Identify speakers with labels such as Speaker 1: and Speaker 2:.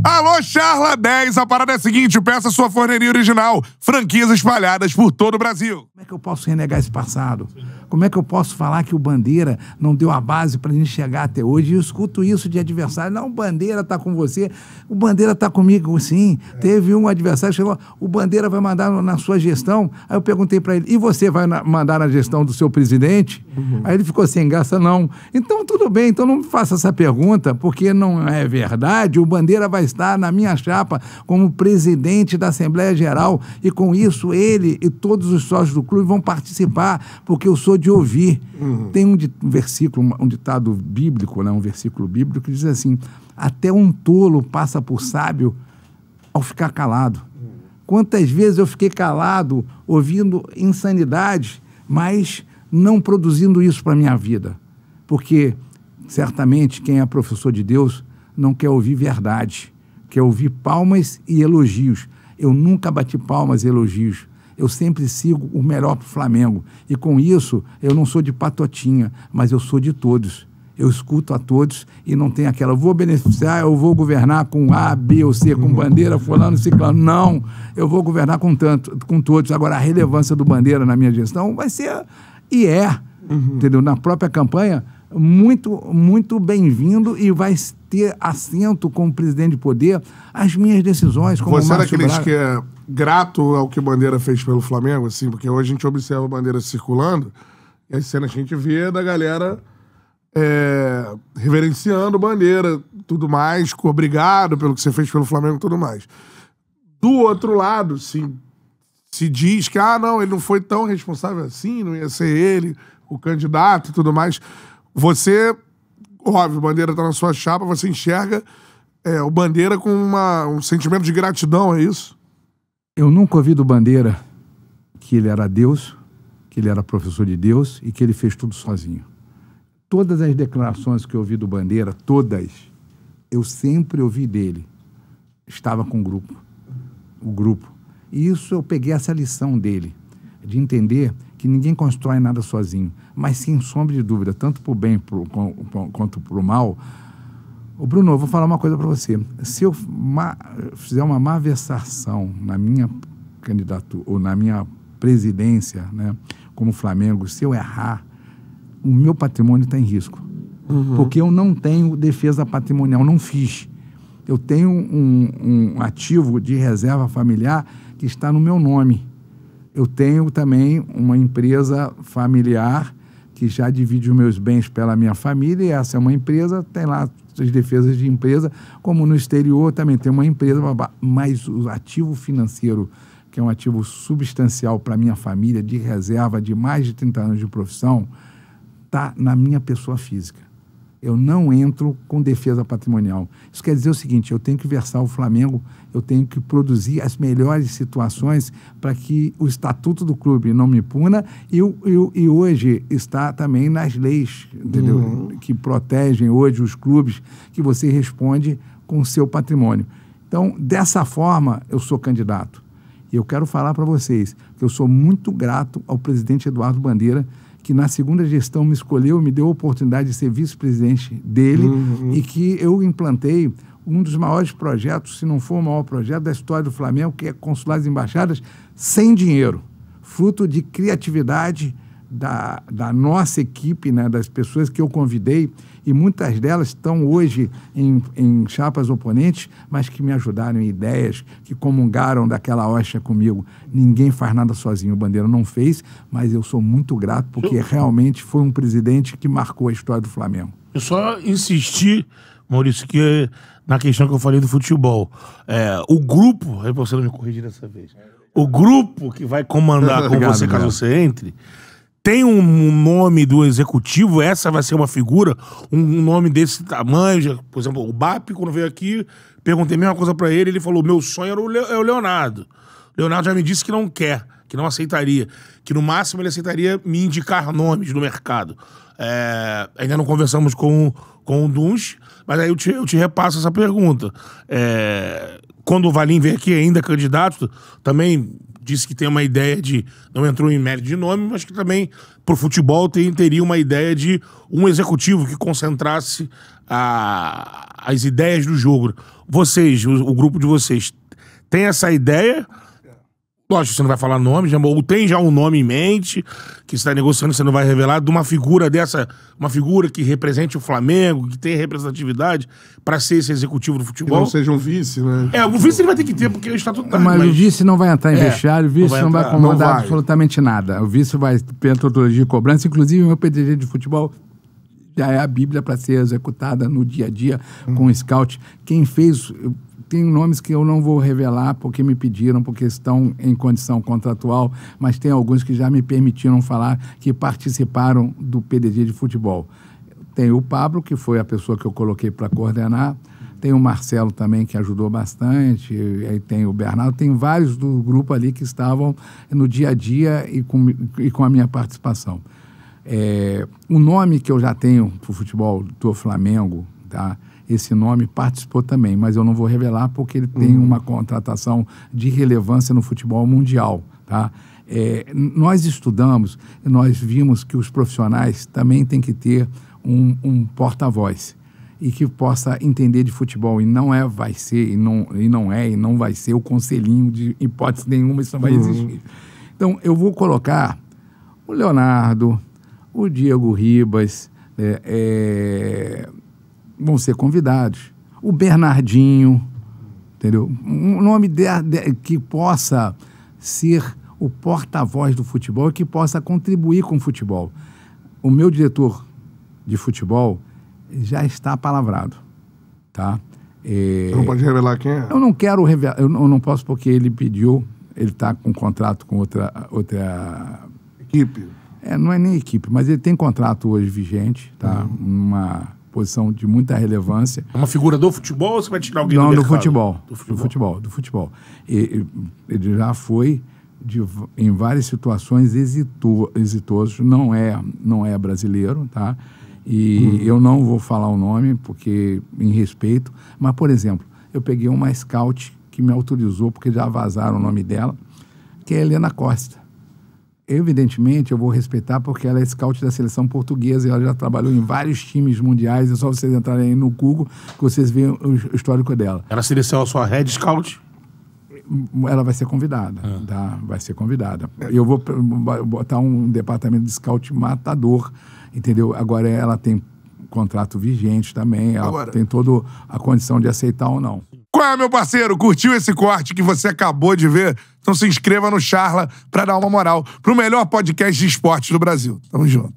Speaker 1: Alô, Charla 10, a parada é a seguinte, peça sua forneria original, franquias espalhadas por todo o Brasil.
Speaker 2: Como é que eu posso renegar esse passado? Como é que eu posso falar que o Bandeira não deu a base para a gente chegar até hoje? Eu escuto isso de adversário. Não, o Bandeira está com você, o Bandeira está comigo, sim. Teve um adversário que chegou, o Bandeira vai mandar na sua gestão. Aí eu perguntei para ele, e você vai mandar na gestão do seu presidente? Aí ele ficou sem graça, não. Então tudo bem, então não me faça essa pergunta, porque não é verdade. O Bandeira vai estar na minha chapa como presidente da Assembleia Geral e com isso ele e todos os sócios do clube vão participar, porque eu sou de ouvir. Tem um versículo, um ditado bíblico, né, um versículo bíblico que diz assim, até um tolo passa por sábio ao ficar calado. Quantas vezes eu fiquei calado ouvindo insanidade, mas não produzindo isso para a minha vida? Porque certamente quem é professor de Deus não quer ouvir verdade, quer ouvir palmas e elogios. Eu nunca bati palmas e elogios. Eu sempre sigo o melhor para o Flamengo. E com isso, eu não sou de patotinha, mas eu sou de todos. Eu escuto a todos e não tem aquela, eu vou beneficiar, eu vou governar com A, B ou C, com Bandeira, fulano, ciclano. Não, eu vou governar com todos. Agora, a relevância do Bandeira na minha gestão vai ser, e é, entendeu? Na própria campanha, muito bem-vindo e vai ter assento como presidente de poder as minhas decisões. Como
Speaker 3: você é daqueles que é grato ao que o Bandeira fez pelo Flamengo, assim, porque hoje a gente observa a Bandeira circulando e as cenas que a gente vê da galera reverenciando Bandeira, tudo mais, obrigado pelo que você fez pelo Flamengo e tudo mais. Do outro lado, sim, se diz que, não, ele não foi tão responsável assim, não ia ser ele, o candidato e tudo mais. Você, óbvio, o Bandeira tá na sua chapa, você enxerga o Bandeira com um sentimento de gratidão, é isso?
Speaker 2: Eu nunca ouvi do Bandeira que ele era Deus, que ele era professor de Deus e que ele fez tudo sozinho. Todas as declarações que eu ouvi do Bandeira, todas, eu sempre ouvi dele. Estava com o grupo. E isso eu peguei essa lição dele, de entender que ninguém constrói nada sozinho, mas sem sombra de dúvida, tanto para o bem quanto para o mal. Ô Bruno, eu vou falar uma coisa para você. Se eu fizer uma malversação na minha candidatura, ou na minha presidência, né, como Flamengo, se eu errar, o meu patrimônio está em risco. Porque eu não tenho defesa patrimonial, não fiz. Eu tenho um ativo de reserva familiar que está no meu nome. Eu tenho também uma empresa familiar que já divide os meus bens pela minha família, e essa é uma empresa, tem lá as defesas de empresa, como no exterior também tem uma empresa, mas o ativo financeiro, que é um ativo substancial para a minha família, de reserva de mais de 30 anos de profissão, está na minha pessoa física. Eu não entro com defesa patrimonial. Isso quer dizer o seguinte, eu tenho que versar o Flamengo, eu tenho que produzir as melhores situações para que o estatuto do clube não me puna e hoje está também nas leis, entendeu? Que protegem hoje os clubes, que você responde com o seu patrimônio. Então, dessa forma, eu sou candidato. E eu quero falar para vocês que eu sou muito grato ao presidente Eduardo Bandeira, que na segunda gestão me escolheu, me deu a oportunidade de ser vice-presidente dele e que eu implantei um dos maiores projetos, se não for o maior projeto da história do Flamengo, que é consulados e embaixadas sem dinheiro, fruto de criatividade da nossa equipe, né, das pessoas que eu convidei, e muitas delas estão hoje em chapas oponentes, mas que me ajudaram em ideias, que comungaram daquela hóstia comigo. Ninguém faz nada sozinho, o Bandeira não fez, mas eu sou muito grato, porque realmente foi um presidente que marcou a história do Flamengo.
Speaker 4: Eu só insisti, Maurício, que na questão que eu falei do futebol, o grupo, aí você não me corrigir dessa vez, o grupo que vai comandar com você, caso você entre, tem um nome do executivo, essa vai ser uma figura, um nome desse tamanho, por exemplo, o BAP, quando veio aqui, perguntei a mesma coisa pra ele, ele falou, meu sonho era o Leonardo. O Leonardo já me disse que não quer, que não aceitaria, que no máximo ele aceitaria me indicar nomes no mercado. Ainda não conversamos com o Duns, mas aí eu te repasso essa pergunta. Quando o Valim vem aqui ainda candidato, também disse que tem uma ideia de... Não entrou em mérito de nome, mas que também, pro futebol, teria uma ideia de um executivo que concentrasse as ideias do jogo. Vocês, o grupo de vocês, tem essa ideia? Lógico, você não vai falar nome, ou tem já um nome em mente, que você está negociando, você não vai revelar, de uma figura dessa, uma figura que represente o Flamengo, que tenha representatividade para ser esse executivo do futebol.
Speaker 3: Que não seja um vice, né?
Speaker 4: O vice ele vai ter que ter, porque é estatutário.
Speaker 2: Mas o vice não vai entrar em vestiário, o vice não vai comandar absolutamente nada. O vice vai ter metodologia de cobrança, inclusive o meu PDG de futebol já é a Bíblia para ser executada no dia a dia com o scout. Quem fez... Tem nomes que eu não vou revelar porque me pediram, porque estão em condição contratual, mas tem alguns que já me permitiram falar que participaram do PDG de futebol. Tem o Pablo, que foi a pessoa que eu coloquei para coordenar, tem o Marcelo também, que ajudou bastante, aí tem o Bernardo, tem vários do grupo ali que estavam no dia a dia e com a minha participação. O nome que eu já tenho para o futebol do Flamengo, tá? Esse nome participou também, mas eu não vou revelar porque ele tem uma contratação de relevância no futebol mundial, tá? Nós estudamos e nós vimos que os profissionais também têm que ter um porta-voz e que possa entender de futebol, e não vai ser, e não vai ser o conselhinho de hipótese nenhuma, isso não vai existir. Então, eu vou colocar o Leonardo, o Diego Ribas, vão ser convidados. O Bernardinho, entendeu? Um nome que possa ser o porta-voz do futebol e que possa contribuir com o futebol. O meu diretor de futebol já está palavrado, tá?
Speaker 3: Você não pode revelar quem é?
Speaker 2: Eu não quero revelar, eu não posso porque ele pediu, ele está com contrato com outra
Speaker 3: equipe.
Speaker 2: Não é nem equipe, mas ele tem contrato hoje vigente, tá? Numa posição de muita relevância.
Speaker 4: É uma figura do futebol ou você vai tirar alguém do
Speaker 2: mercado?
Speaker 4: Não,
Speaker 2: do futebol. Ele já foi em várias situações exitoso, não é brasileiro, tá? E eu não vou falar o nome, porque em respeito, mas, por exemplo, eu peguei uma scout que me autorizou, porque já vazaram o nome dela, que é Helena Costa. Evidentemente, eu vou respeitar porque ela é scout da seleção portuguesa e ela já trabalhou em vários times mundiais. É só vocês entrarem aí no Google que vocês veem o histórico dela.
Speaker 4: Ela seria a sua head scout?
Speaker 2: Ela vai ser convidada, tá? Vai ser convidada. Eu vou botar um departamento de scout matador, entendeu? Agora ela tem contrato vigente também, ela tem toda a condição de aceitar ou não.
Speaker 1: Qual é, meu parceiro? Curtiu esse corte que você acabou de ver? Então se inscreva no Charla pra dar uma moral pro melhor podcast de esportes do Brasil. Tamo junto.